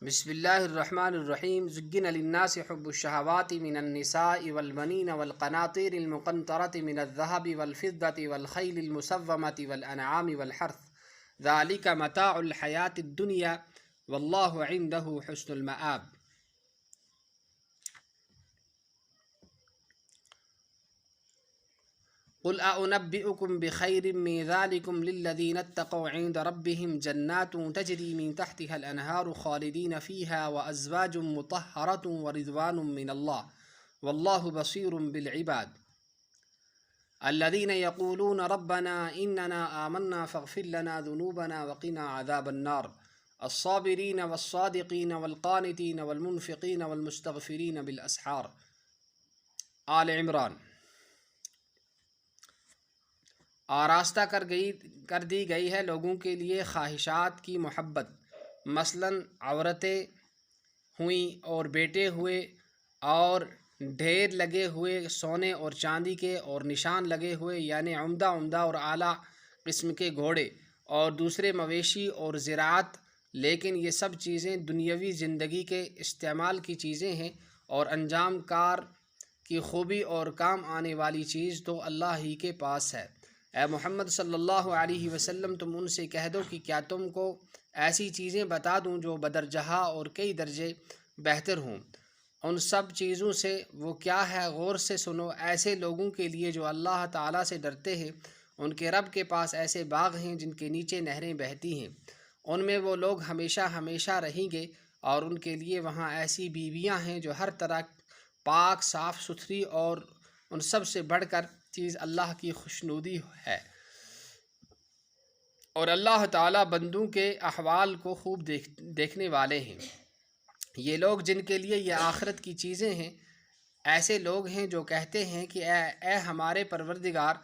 بسم اللہ الرحمن الرحیم زین للناس حب الشہوات من النساء والبنین والقناطیر المقنطرة من الذهب والفضة والخیل المسومة والانعام والحرث ذلك متاع الحیاة الدنیا واللہ عنده حسن المآب۔ قل أنبئكم بخير من ذلكم للذين اتقوا عند ربهم جنات تجري من تحتها الأنهار خالدين فيها وأزواج مطهرة ورضوان من الله والله بصير بالعباد الذين يقولون ربنا إننا آمنا فاغفر لنا ذنوبنا وقنا عذاب النار الصابرين والصادقين والقانتين والمنفقين والمستغفرين بالأسحار۔ آل عمران۔ آراستہ کر دی گئی ہے لوگوں کے لیے خواہشات کی محبت، مثلاً عورتیں ہوئیں اور بیٹے ہوئے اور ڈھیر لگے ہوئے سونے اور چاندی کے اور نشان لگے ہوئے، یعنی عمدہ اور اعلیٰ قسم کے گھوڑے اور دوسرے مویشی اور زراعت۔ لیکن یہ سب چیزیں دنیاوی زندگی کے استعمال کی چیزیں ہیں، اور انجام کار کی خوبی اور کام آنے والی چیز تو اللہ ہی کے پاس ہے۔ اے محمد صلی اللہ علیہ وسلم، تم ان سے کہہ دو کہ کیا تم کو ایسی چیزیں بتا دوں جو بدرجہ اور کئی درجے بہتر ہوں؟ ان سب چیزوں سے وہ کیا ہے؟ غور سے سنو۔ ایسے لوگوں کے لیے جو اللہ تعالیٰ سے ڈرتے ہیں، ان کے رب کے پاس ایسے باغ ہیں جن کے نیچے نہریں بہتی ہیں، ان میں وہ لوگ ہمیشہ رہیں گے، اور ان کے لیے وہاں ایسی بیویاں ہیں جو ہر طرح پاک صاف ستھری، اور ان سب سے بڑھ کر چیز اللہ کی خوشنودی ہے، اور اللہ تعالیٰ بندوں کے احوال کو خوب دیکھنے والے ہیں۔ یہ لوگ جن کے لیے یہ آخرت کی چیزیں ہیں، ایسے لوگ ہیں جو کہتے ہیں کہ اے ہمارے پروردگار،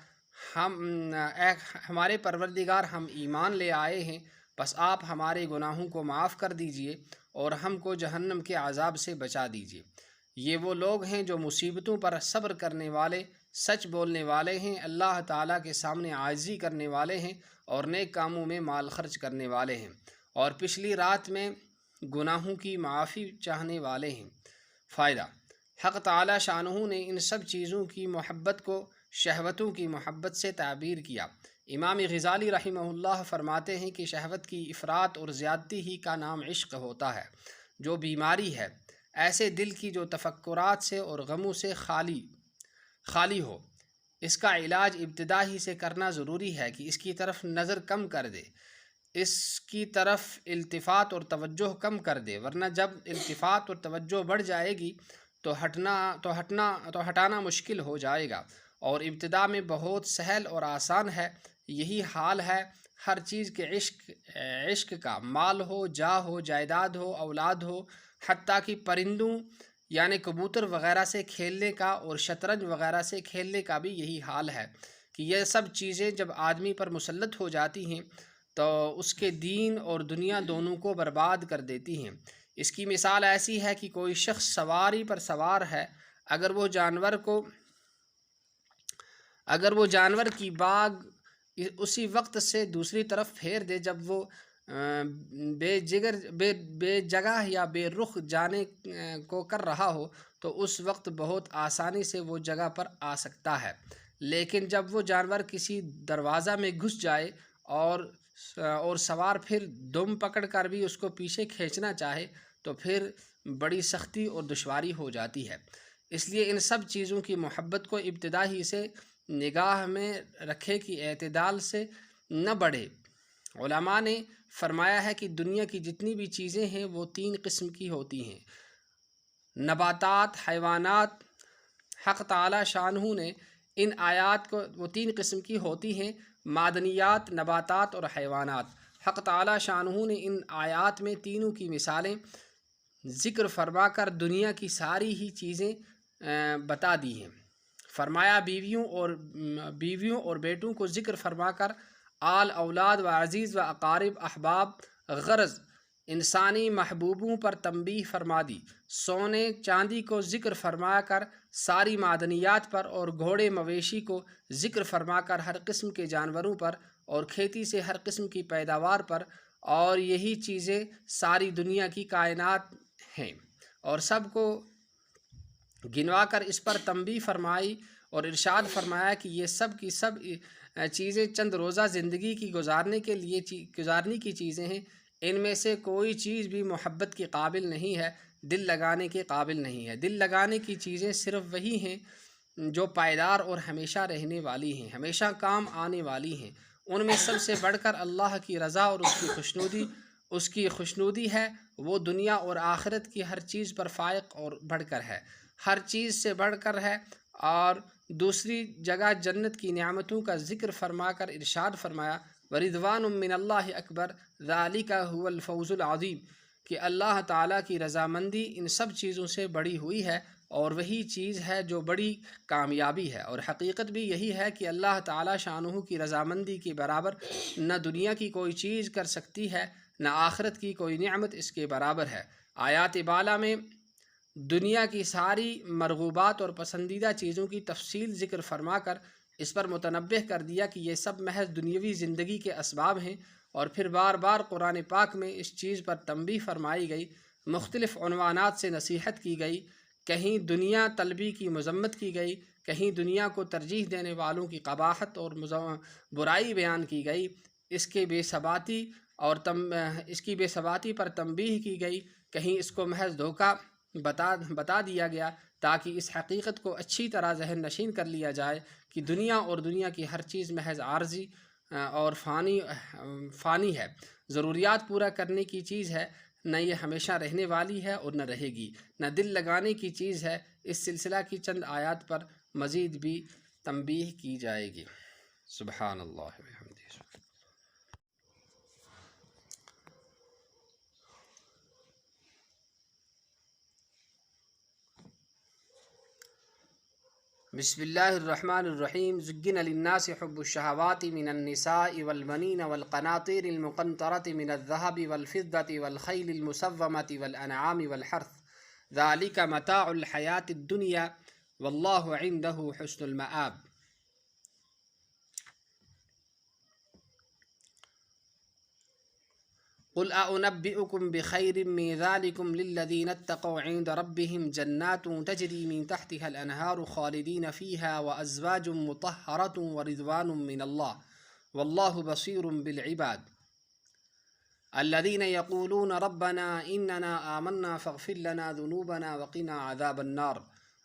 ہم ایمان لے آئے ہیں، بس آپ ہمارے گناہوں کو معاف کر دیجئے اور ہم کو جہنم کے عذاب سے بچا دیجئے۔ یہ وہ لوگ ہیں جو مصیبتوں پر صبر کرنے والے، سچ بولنے والے ہیں، اللہ تعالیٰ کے سامنے عاجزی کرنے والے ہیں، اور نیک کاموں میں مال خرچ کرنے والے ہیں، اور پچھلی رات میں گناہوں کی معافی چاہنے والے ہیں۔ فائدہ: حق تعالیٰ شانہ نے ان سب چیزوں کی محبت کو شہوتوں کی محبت سے تعبیر کیا۔ امام غزالی رحمہ اللہ فرماتے ہیں کہ شہوت کی افراط اور زیادتی ہی کا نام عشق ہوتا ہے، جو بیماری ہے ایسے دل کی جو تفکرات سے اور غموں سے خالی ہو۔ اس کا علاج ابتدا ہی سے کرنا ضروری ہے کہ اس کی طرف نظر کم کر دے، اس کی طرف التفات اور توجہ کم کر دے، ورنہ جب التفات اور توجہ بڑھ جائے گی تو ہٹانا مشکل ہو جائے گا، اور ابتدا میں بہت سہل اور آسان ہے۔ یہی حال ہے ہر چیز کے عشق کا، مال ہو، جاہ ہو، جائیداد ہو، اولاد ہو، حتیٰ کہ پرندوں یعنی کبوتر وغیرہ سے کھیلنے کا اور شطرنج وغیرہ سے کھیلنے کا بھی یہی حال ہے کہ یہ سب چیزیں جب آدمی پر مسلط ہو جاتی ہیں تو اس کے دین اور دنیا دونوں کو برباد کر دیتی ہیں۔ اس کی مثال ایسی ہے کہ کوئی شخص سواری پر سوار ہے، اگر وہ جانور کی باگ اسی وقت سے دوسری طرف پھیر دے جب وہ بے جگہ یا بے رخ جانے کو کر رہا ہو، تو اس وقت بہت آسانی سے وہ جگہ پر آ سکتا ہے۔ لیکن جب وہ جانور کسی دروازہ میں گھس جائے اور سوار پھر دم پکڑ کر بھی اس کو پیچھے کھینچنا چاہے تو پھر بڑی سختی اور دشواری ہو جاتی ہے۔ اس لیے ان سب چیزوں کی محبت کو ابتدا ہی سے نگاہ میں رکھے کہ اعتدال سے نہ بڑھے۔ علماء نے فرمایا ہے کہ دنیا کی جتنی بھی چیزیں ہیں وہ 3 قسم کی ہوتی ہیں: نباتات، حیوانات۔ حق تعالی شانہ نے ان آیات کو وہ 3 قسم کی ہوتی ہیں: معدنیات، نباتات اور حیوانات۔ حق تعالی شانہ نے ان آیات میں تینوں کی مثالیں ذکر فرما کر دنیا کی ساری ہی چیزیں بتا دی ہیں۔ فرمایا بیویوں اور بیٹوں کو ذکر فرما کر آل اولاد و عزیز و اقارب احباب غرض انسانی محبوبوں پر تنبیہ فرما دی۔ سونے چاندی کو ذکر فرما کر ساری معدنیات پر، اور گھوڑے مویشی کو ذکر فرما کر ہر قسم کے جانوروں پر، اور کھیتی سے ہر قسم کی پیداوار پر، اور یہی چیزیں ساری دنیا کی کائنات ہیں، اور سب کو گنوا کر اس پر تنبیہ فرمائی اور ارشاد فرمایا کہ یہ سب کی سب چیزیں چند روزہ زندگی کی گزارنے کی چیزیں ہیں، ان میں سے کوئی چیز بھی محبت کے قابل نہیں ہے، دل لگانے کے قابل نہیں ہے۔ دل لگانے کی چیزیں صرف وہی ہیں جو پائیدار اور ہمیشہ رہنے والی ہیں، ہمیشہ کام آنے والی ہیں۔ ان میں سب سے بڑھ کر اللہ کی رضا اور اس کی خوشنودی ہے، وہ دنیا اور آخرت کی ہر چیز پر فائق اور بڑھ کر ہے، ہر چیز سے بڑھ کر ہے۔ اور دوسری جگہ جنت کی نعمتوں کا ذکر فرما کر ارشاد فرمایا وَرِضْوَانٌ مِّنَ اللَّهِ أَكْبَرُ ذَلِكَ هُوَ الْفَوْزُ الْعَظِيمُ، کہ اللہ تعالیٰ کی رضامندی ان سب چیزوں سے بڑی ہوئی ہے اور وہی چیز ہے جو بڑی کامیابی ہے۔ اور حقیقت بھی یہی ہے کہ اللہ تعالیٰ شانہ کی رضامندی کے برابر نہ دنیا کی کوئی چیز کر سکتی ہے، نہ آخرت کی کوئی نعمت اس کے برابر ہے۔ آیات بالا میں دنیا کی ساری مرغوبات اور پسندیدہ چیزوں کی تفصیل ذکر فرما کر اس پر متنبہ کر دیا کہ یہ سب محض دنیاوی زندگی کے اسباب ہیں، اور پھر بار بار قرآن پاک میں اس چیز پر تنبیہ فرمائی گئی، مختلف عنوانات سے نصیحت کی گئی، کہیں دنیا طلبی کی مذمت کی گئی، کہیں دنیا کو ترجیح دینے والوں کی قباحت اور برائی بیان کی گئی، اس کے بے ثباتی پر تنبیہ کی گئی، کہیں اس کو محض دھوکہ بتا دیا گیا تاکہ اس حقیقت کو اچھی طرح ذہن نشین کر لیا جائے کہ دنیا اور دنیا کی ہر چیز محض عارضی اور فانی ہے، ضروریات پورا کرنے کی چیز ہے، نہ یہ ہمیشہ رہنے والی ہے اور نہ رہے گی، نہ دل لگانے کی چیز ہے۔ اس سلسلہ کی چند آیات پر مزید بھی تنبیہ کی جائے گی۔ سبحان اللہ وبحمدہ۔ بسم اللہ الرحمن الرحیم۔ زُيِّنَ لِلنَّاسِ حُبُّ الشَّهَوَاتِ مِنَ النِّسَاءِ وَالْبَنِينَ وَالْقَنَاطِيرِ الْمُقَنطَرَةِ مِنَ الذَّهَبِ وَالْفِضَّةِ وَالْخَيْلِ الْمُسَوَّمَةِ وَالْأَنْعَامِ وَالْحَرْثِ ذَلِكَ مَتَاعُ الْحَيَاةِ الدُّنْيَا وَاللَّهُ عِندَهُ حُسْنُ الْمَآبِ۔ قل أنبئكم بخير من ذلكم للذين اتقوا عند ربهم جنات تجري من تحتها الأنهار خالدين فيها وأزواج مطهرة ورضوان من الله والله بصير بالعباد الذين يقولون ربنا إننا آمنا فاغفر لنا ذنوبنا وقنا عذاب النار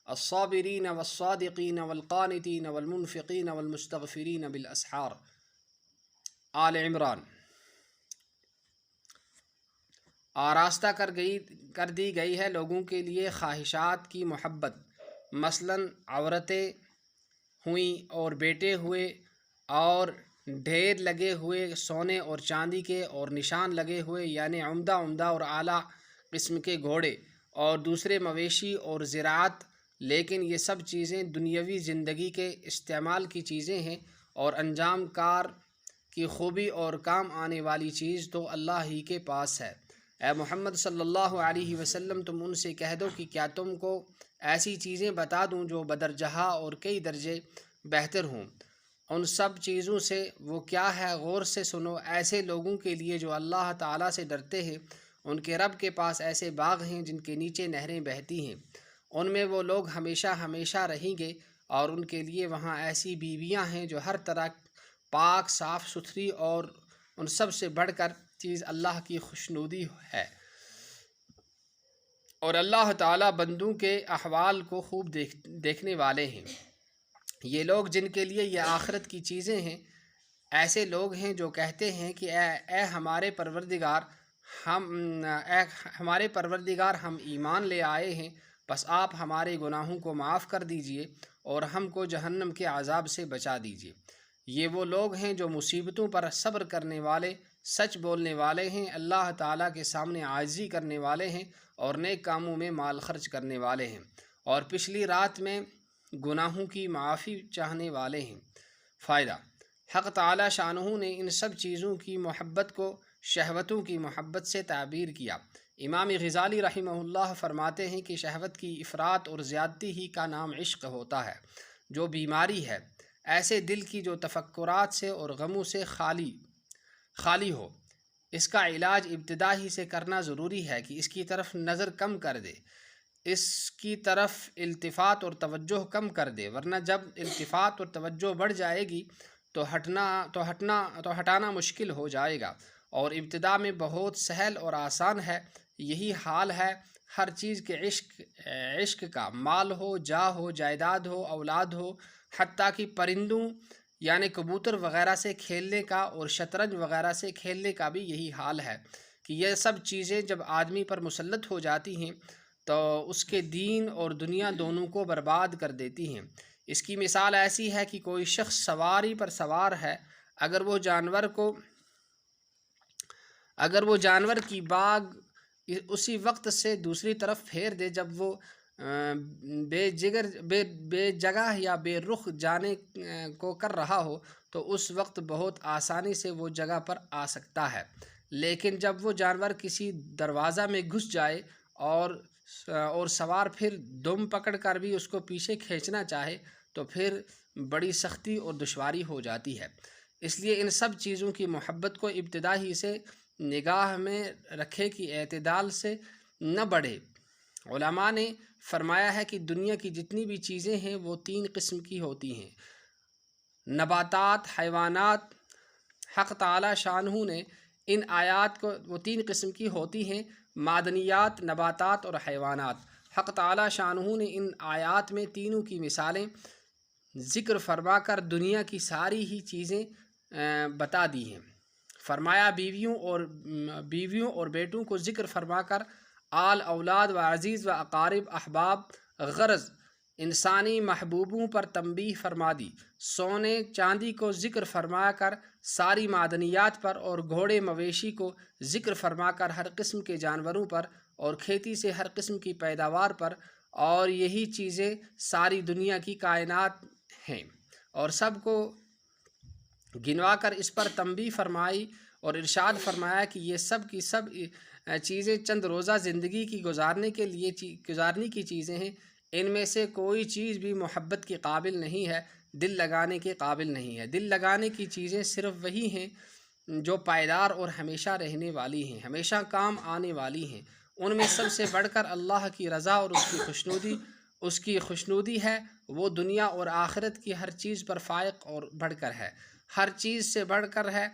الصابرين والصادقين والقانتين والمنفقين والمستغفرين بالأسحار۔ آل عمران۔ آراستہ کر دی گئی ہے لوگوں کے لیے خواہشات کی محبت، مثلاً عورتیں ہوئیں اور بیٹے ہوئے اور ڈھیر لگے ہوئے سونے اور چاندی کے اور نشان لگے ہوئے یعنی عمدہ اور اعلیٰ قسم کے گھوڑے اور دوسرے مویشی اور زراعت، لیکن یہ سب چیزیں دنیاوی زندگی کے استعمال کی چیزیں ہیں، اور انجام کار کی خوبی اور کام آنے والی چیز تو اللہ ہی کے پاس ہے۔ اے محمد صلی اللہ علیہ وسلم، تم ان سے کہہ دو کہ کیا تم کو ایسی چیزیں بتا دوں جو بدرجہ اور کئی درجے بہتر ہوں؟ ان سب چیزوں سے وہ کیا ہے؟ غور سے سنو۔ ایسے لوگوں کے لیے جو اللہ تعالیٰ سے ڈرتے ہیں، ان کے رب کے پاس ایسے باغ ہیں جن کے نیچے نہریں بہتی ہیں، ان میں وہ لوگ ہمیشہ رہیں گے، اور ان کے لیے وہاں ایسی بیویاں ہیں جو ہر طرح پاک صاف ستھری، اور ان سب سے بڑھ کر چیز اللہ کی خوشنودی ہے، اور اللہ تعالیٰ بندوں کے احوال کو خوب دیکھنے والے ہیں۔ یہ لوگ جن کے لیے یہ آخرت کی چیزیں ہیں، ایسے لوگ ہیں جو کہتے ہیں کہ اے ہمارے پروردگار ہم ایمان لے آئے ہیں، بس آپ ہمارے گناہوں کو معاف کر دیجئے اور ہم کو جہنم کے عذاب سے بچا دیجئے۔ یہ وہ لوگ ہیں جو مصیبتوں پر صبر کرنے والے، سچ بولنے والے ہیں، اللہ تعالیٰ کے سامنے عاجزی کرنے والے ہیں، اور نیک کاموں میں مال خرچ کرنے والے ہیں، اور پچھلی رات میں گناہوں کی معافی چاہنے والے ہیں۔ فائدہ: حق تعالیٰ شانہ نے ان سب چیزوں کی محبت کو شہوتوں کی محبت سے تعبیر کیا۔ امام غزالی رحمہ اللہ فرماتے ہیں کہ شہوت کی افراط اور زیادتی ہی کا نام عشق ہوتا ہے، جو بیماری ہے، ایسے دل کی جو تفکرات سے اور غموں سے خالی ہو۔ اس کا علاج ابتدا ہی سے کرنا ضروری ہے کہ اس کی طرف نظر کم کر دے، اس کی طرف التفات اور توجہ کم کر دے، ورنہ جب التفات اور توجہ بڑھ جائے گی تو ہٹانا مشکل ہو جائے گا، اور ابتدا میں بہت سہل اور آسان ہے۔ یہی حال ہے ہر چیز کے عشق کا، مال ہو، جاہ ہو، جائیداد ہو، اولاد ہو، حتیٰ کہ پرندوں یعنی کبوتر وغیرہ سے کھیلنے کا اور شطرنج وغیرہ سے کھیلنے کا بھی یہی حال ہے کہ یہ سب چیزیں جب آدمی پر مسلط ہو جاتی ہیں تو اس کے دین اور دنیا دونوں کو برباد کر دیتی ہیں۔ اس کی مثال ایسی ہے کہ کوئی شخص سواری پر سوار ہے، اگر وہ جانور کی باگ اسی وقت سے دوسری طرف پھیر دے جب وہ بے جگہ یا بے رخ جانے کو کر رہا ہو، تو اس وقت بہت آسانی سے وہ جگہ پر آ سکتا ہے، لیکن جب وہ جانور کسی دروازہ میں گھس جائے اور سوار پھر دم پکڑ کر بھی اس کو پیچھے کھینچنا چاہے تو پھر بڑی سختی اور دشواری ہو جاتی ہے۔ اس لیے ان سب چیزوں کی محبت کو ابتدا ہی سے نگاہ میں رکھے کہ اعتدال سے نہ بڑھے۔ علماء نے فرمایا ہے کہ دنیا کی جتنی بھی چیزیں ہیں وہ 3 قسم کی ہوتی ہیں: نباتات، حیوانات۔ حق تعالی شانہ نے ان آیات کو وہ 3 قسم کی ہوتی ہیں: معدنیات، نباتات اور حیوانات۔ حق تعالی شانہ نے ان آیات میں تینوں کی مثالیں ذکر فرما کر دنیا کی ساری ہی چیزیں بتا دی ہیں۔ فرمایا بیویوں اور بیٹوں کو ذکر فرما کر آل اولاد و عزیز و اقارب احباب غرض انسانی محبوبوں پر تنبیہ فرما دی۔ سونے چاندی کو ذکر فرما کر ساری معدنیات پر، اور گھوڑے مویشی کو ذکر فرما کر ہر قسم کے جانوروں پر، اور کھیتی سے ہر قسم کی پیداوار پر، اور یہی چیزیں ساری دنیا کی کائنات ہیں، اور سب کو گنوا کر اس پر تنبیہ فرمائی اور ارشاد فرمایا کہ یہ سب کی سب چیزیں چند روزہ زندگی کی گزارنے کی چیزیں ہیں، ان میں سے کوئی چیز بھی محبت کے قابل نہیں ہے، دل لگانے کے قابل نہیں ہے۔ دل لگانے کی چیزیں صرف وہی ہیں جو پائیدار اور ہمیشہ رہنے والی ہیں، ہمیشہ کام آنے والی ہیں۔ ان میں سب سے بڑھ کر اللہ کی رضا اور اس کی خوشنودی ہے، وہ دنیا اور آخرت کی ہر چیز پر فائق اور بڑھ کر ہے، ہر چیز سے بڑھ کر ہے۔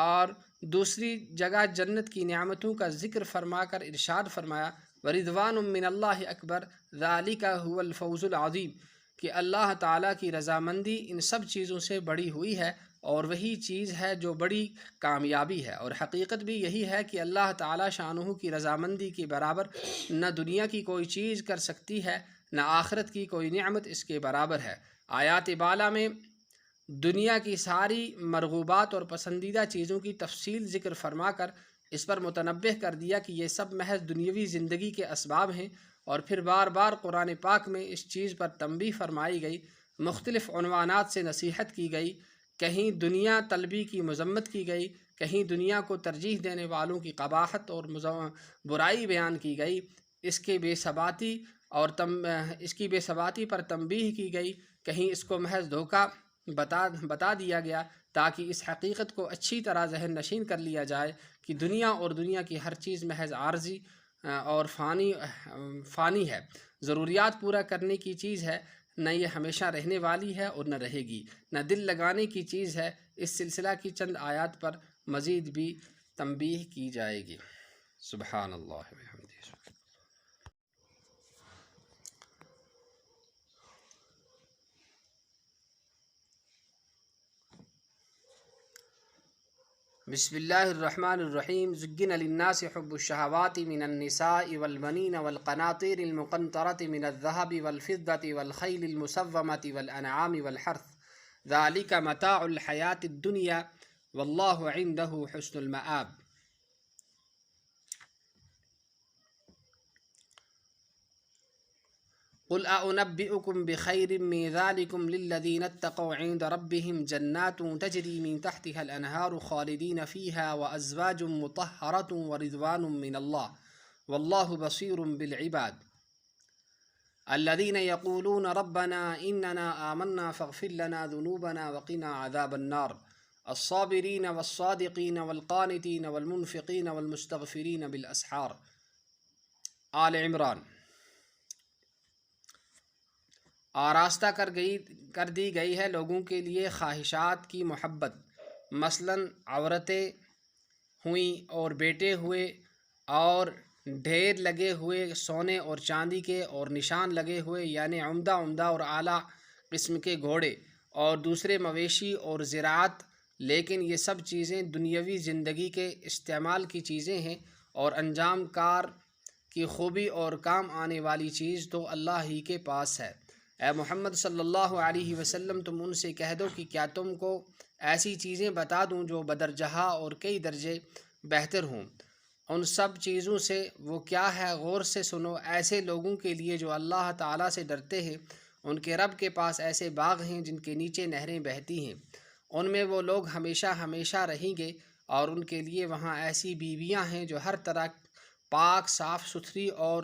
اور دوسری جگہ جنت کی نعمتوں کا ذکر فرما کر ارشاد فرمایا وَرِضْوَانٌ مِّنَ اللَّهِ أَكْبَرُ ذَلِكَ هُوَ الْفَوْزُ الْعَظِيمُ، کہ اللہ تعالیٰ کی رضامندی ان سب چیزوں سے بڑی ہوئی ہے، اور وہی چیز ہے جو بڑی کامیابی ہے۔ اور حقیقت بھی یہی ہے کہ اللہ تعالیٰ شانہ کی رضامندی کے برابر نہ دنیا کی کوئی چیز کر سکتی ہے، نہ آخرت کی کوئی نعمت اس کے برابر ہے۔ آیات بالا میں دنیا کی ساری مرغوبات اور پسندیدہ چیزوں کی تفصیل ذکر فرما کر اس پر متنبہ کر دیا کہ یہ سب محض دنیوی زندگی کے اسباب ہیں، اور پھر بار بار قرآن پاک میں اس چیز پر تنبیہ فرمائی گئی، مختلف عنوانات سے نصیحت کی گئی، کہیں دنیا طلبی کی مذمت کی گئی، کہیں دنیا کو ترجیح دینے والوں کی قباحت اور برائی بیان کی گئی، اس کی بے ثباتی پر تنبیہ کی گئی، کہیں اس کو محض دھوکہ بتا دیا گیا تاکہ اس حقیقت کو اچھی طرح ذہن نشین کر لیا جائے کہ دنیا اور دنیا کی ہر چیز محض عارضی اور فانی ہے، ضروریات پورا کرنے کی چیز ہے، نہ یہ ہمیشہ رہنے والی ہے اور نہ رہے گی، نہ دل لگانے کی چیز ہے۔ اس سلسلہ کی چند آیات پر مزید بھی تنبیہ کی جائے گی۔ سبحان اللہ وبحمدہ۔ بسم اللہ الرحمن الرحیم۔ زُيِّنَ لِلنَّاسِ حُبُّ الشَّهَوَاتِ مِنَ النِّسَاءِ وَالْبَنِينَ وَالْقَنَاطِيرِ الْمُقَنطَرَةِ مِنَ الذَّهَبِ وَالْفِضَّةِ وَالْخَيْلِ الْمُسَوَّمَةِ وَالْأَنْعَامِ وَالْحَرْثِ ذَلِكَ مَتَاعُ الْحَيَاةِ الدُّنْيَا وَاللَّهُ عِندَهُ حُسْنُ الْمَآبِ۔ قل أنبئكم بخير من ذلكم للذين اتقوا عند ربهم جنات تجري من تحتها الأنهار خالدين فيها وأزواج مطهرة ورضوان من الله والله بصير بالعباد الذين يقولون ربنا إننا آمنا فاغفر لنا ذنوبنا وقنا عذاب النار الصابرین والصادقین والقانتین والمنفقین والمستغفرین بالاسحار۔ آل عمران۔ آراستہ کر دی گئی ہے لوگوں کے لیے خواہشات کی محبت، مثلاً عورتیں ہوئیں اور بیٹے ہوئے اور ڈھیر لگے ہوئے سونے اور چاندی کے اور نشان لگے ہوئے یعنی عمدہ اور اعلیٰ قسم کے گھوڑے اور دوسرے مویشی اور زراعت، لیکن یہ سب چیزیں دنیاوی زندگی کے استعمال کی چیزیں ہیں، اور انجام کار کی خوبی اور کام آنے والی چیز تو اللہ ہی کے پاس ہے۔ اے محمد صلی اللہ علیہ وسلم، تم ان سے کہہ دو کہ کیا تم کو ایسی چیزیں بتا دوں جو بدرجہ اور کئی درجے بہتر ہوں؟ ان سب چیزوں سے وہ کیا ہے؟ غور سے سنو۔ ایسے لوگوں کے لیے جو اللہ تعالیٰ سے ڈرتے ہیں، ان کے رب کے پاس ایسے باغ ہیں جن کے نیچے نہریں بہتی ہیں، ان میں وہ لوگ ہمیشہ ہمیشہ رہیں گے، اور ان کے لیے وہاں ایسی بیویاں ہیں جو ہر طرح پاک صاف ستھری، اور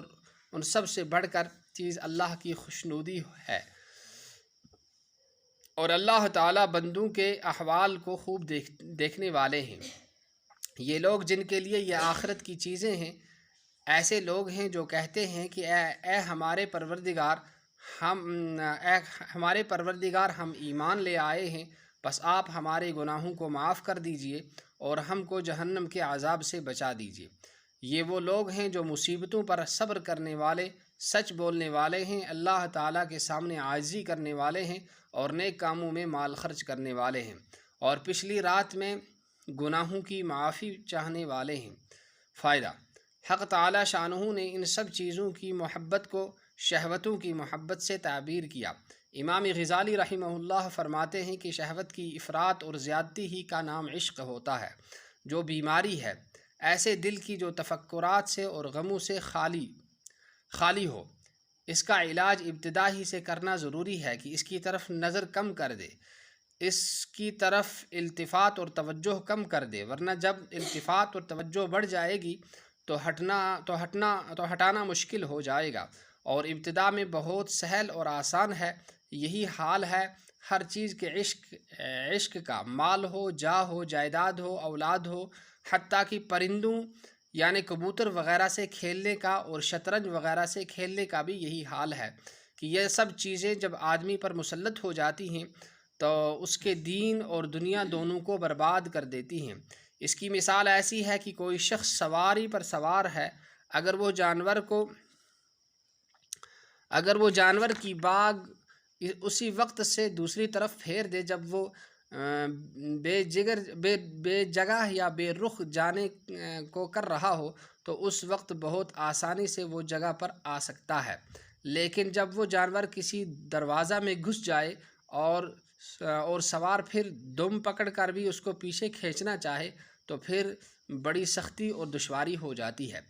ان سب سے بڑھ کر چیز اللہ کی خوشنودی ہے، اور اللہ تعالیٰ بندوں کے احوال کو خوب دیکھنے والے ہیں۔ یہ لوگ جن کے لیے یہ آخرت کی چیزیں ہیں، ایسے لوگ ہیں جو کہتے ہیں کہ اے ہمارے پروردگار ہم ایمان لے آئے ہیں، بس آپ ہمارے گناہوں کو معاف کر دیجئے اور ہم کو جہنم کے عذاب سے بچا دیجئے۔ یہ وہ لوگ ہیں جو مصیبتوں پر صبر کرنے والے، سچ بولنے والے ہیں، اللہ تعالیٰ کے سامنے عاجزی کرنے والے ہیں، اور نیک کاموں میں مال خرچ کرنے والے ہیں، اور پچھلی رات میں گناہوں کی معافی چاہنے والے ہیں۔ فائدہ: حق تعالی شانہ نے ان سب چیزوں کی محبت کو شہوتوں کی محبت سے تعبیر کیا۔ امام غزالی رحمہ اللہ فرماتے ہیں کہ شہوت کی افراط اور زیادتی ہی کا نام عشق ہوتا ہے، جو بیماری ہے ایسے دل کی جو تفکرات سے اور غموں سے خالی ہو۔ اس کا علاج ابتدا ہی سے کرنا ضروری ہے کہ اس کی طرف نظر کم کر دے، اس کی طرف التفات اور توجہ کم کر دے، ورنہ جب التفات اور توجہ بڑھ جائے گی تو ہٹانا مشکل ہو جائے گا، اور ابتدا میں بہت سہل اور آسان ہے۔ یہی حال ہے ہر چیز کے عشق کا، مال ہو، جاہ ہو، جائیداد ہو، اولاد ہو، حتیٰ کہ پرندوں یعنی کبوتر وغیرہ سے کھیلنے کا اور شطرنج وغیرہ سے کھیلنے کا بھی یہی حال ہے کہ یہ سب چیزیں جب آدمی پر مسلط ہو جاتی ہیں تو اس کے دین اور دنیا دونوں کو برباد کر دیتی ہیں۔ اس کی مثال ایسی ہے کہ کوئی شخص سواری پر سوار ہے، اگر وہ جانور کی باگ اسی وقت سے دوسری طرف پھیر دے جب وہ بے جگہ یا بے رخ جانے کو کر رہا ہو، تو اس وقت بہت آسانی سے وہ جگہ پر آ سکتا ہے، لیکن جب وہ جانور کسی دروازہ میں گھس جائے اور سوار پھر دم پکڑ کر بھی اس کو پیچھے کھینچنا چاہے تو پھر بڑی سختی اور دشواری ہو جاتی ہے۔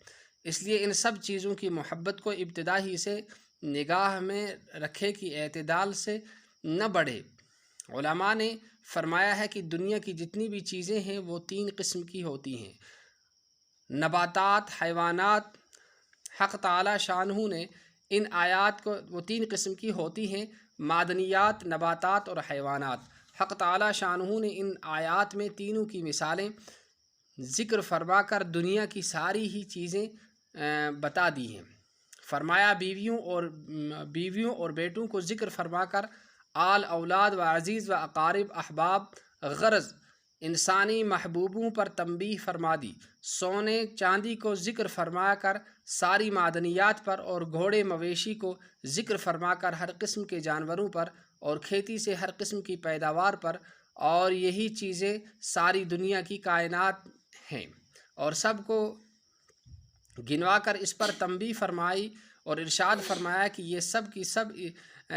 اس لیے ان سب چیزوں کی محبت کو ابتدا ہی سے نگاہ میں رکھے کہ اعتدال سے نہ بڑھے۔ علماء نے فرمایا ہے کہ دنیا کی جتنی بھی چیزیں ہیں وہ 3 قسم کی ہوتی ہیں: نباتات، حیوانات۔ حق تعالی شانہ نے ان آیات کو وہ 3 قسم کی ہوتی ہیں: معدنیات، نباتات اور حیوانات۔ حق تعالی شانہ نے ان آیات میں تینوں کی مثالیں ذکر فرما کر دنیا کی ساری ہی چیزیں بتا دی ہیں۔ فرمایا بیویوں اور بیٹوں کو ذکر فرما کر آل اولاد و عزیز و اقارب احباب غرض انسانی محبوبوں پر تنبیہ فرما دی۔ سونے چاندی کو ذکر فرما کر ساری معدنیات پر، اور گھوڑے مویشی کو ذکر فرما کر ہر قسم کے جانوروں پر، اور کھیتی سے ہر قسم کی پیداوار پر، اور یہی چیزیں ساری دنیا کی کائنات ہیں، اور سب کو گنوا کر اس پر تنبیہ فرمائی اور ارشاد فرمایا کہ یہ سب کی سب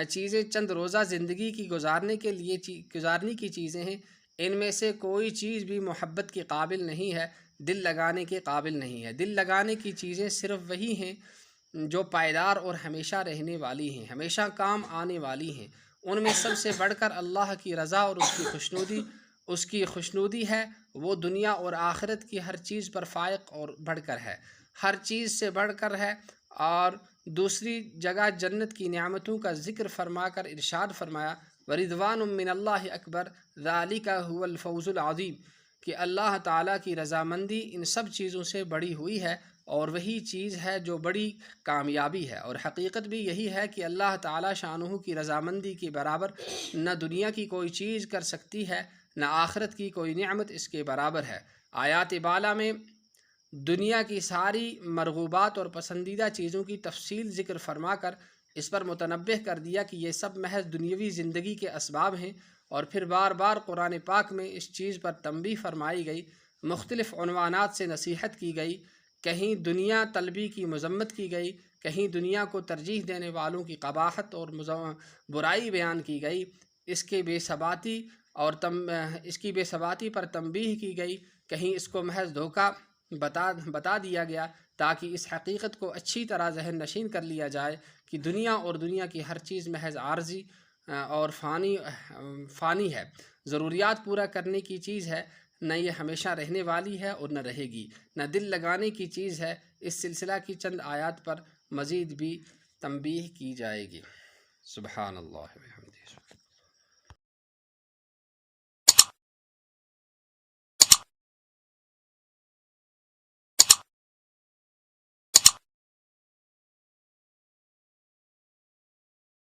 چیزیں چند روزہ زندگی کی گزارنے کی چیزیں ہیں، ان میں سے کوئی چیز بھی محبت کے قابل نہیں ہے، دل لگانے کے قابل نہیں ہے۔ دل لگانے کی چیزیں صرف وہی ہیں جو پائیدار اور ہمیشہ رہنے والی ہیں، ہمیشہ کام آنے والی ہیں۔ ان میں سب سے بڑھ کر اللہ کی رضا اور اس کی خوشنودی ہے، وہ دنیا اور آخرت کی ہر چیز پر فائق اور بڑھ کر ہے، ہر چیز سے بڑھ کر ہے۔ اور دوسری جگہ جنت کی نعمتوں کا ذکر فرما کر ارشاد فرمایا: وَرِضْوَانٌ مِّنَ اللَّهِ أَكْبَرُ ذَلِكَ هُوَ الْفَوْزُ الْعَظِيمُ کہ اللہ تعالیٰ کی رضامندی ان سب چیزوں سے بڑی ہوئی ہے اور وہی چیز ہے جو بڑی کامیابی ہے، اور حقیقت بھی یہی ہے کہ اللہ تعالیٰ شانہ کی رضامندی کے برابر نہ دنیا کی کوئی چیز کر سکتی ہے، نہ آخرت کی کوئی نعمت اس کے برابر ہے۔ آیات بالا میں دنیا کی ساری مرغوبات اور پسندیدہ چیزوں کی تفصیل ذکر فرما کر اس پر متنبہ کر دیا کہ یہ سب محض دنیاوی زندگی کے اسباب ہیں، اور پھر بار بار قرآن پاک میں اس چیز پر تنبیہ فرمائی گئی، مختلف عنوانات سے نصیحت کی گئی، کہیں دنیا طلبی کی مذمت کی گئی، کہیں دنیا کو ترجیح دینے والوں کی قباحت اور برائی بیان کی گئی، اس کے بے ثباتی اس کی بے ثباتی پر تنبیہ کی گئی، کہیں اس کو محض دھوکہ بتا دیا گیا تاکہ اس حقیقت کو اچھی طرح ذہن نشین کر لیا جائے کہ دنیا اور دنیا کی ہر چیز محض عارضی اور فانی ہے، ضروریات پورا کرنے کی چیز ہے، نہ یہ ہمیشہ رہنے والی ہے اور نہ رہے گی، نہ دل لگانے کی چیز ہے۔ اس سلسلہ کی چند آیات پر مزید بھی تنبیہ کی جائے گی۔ سبحان اللہ و بحمدہ۔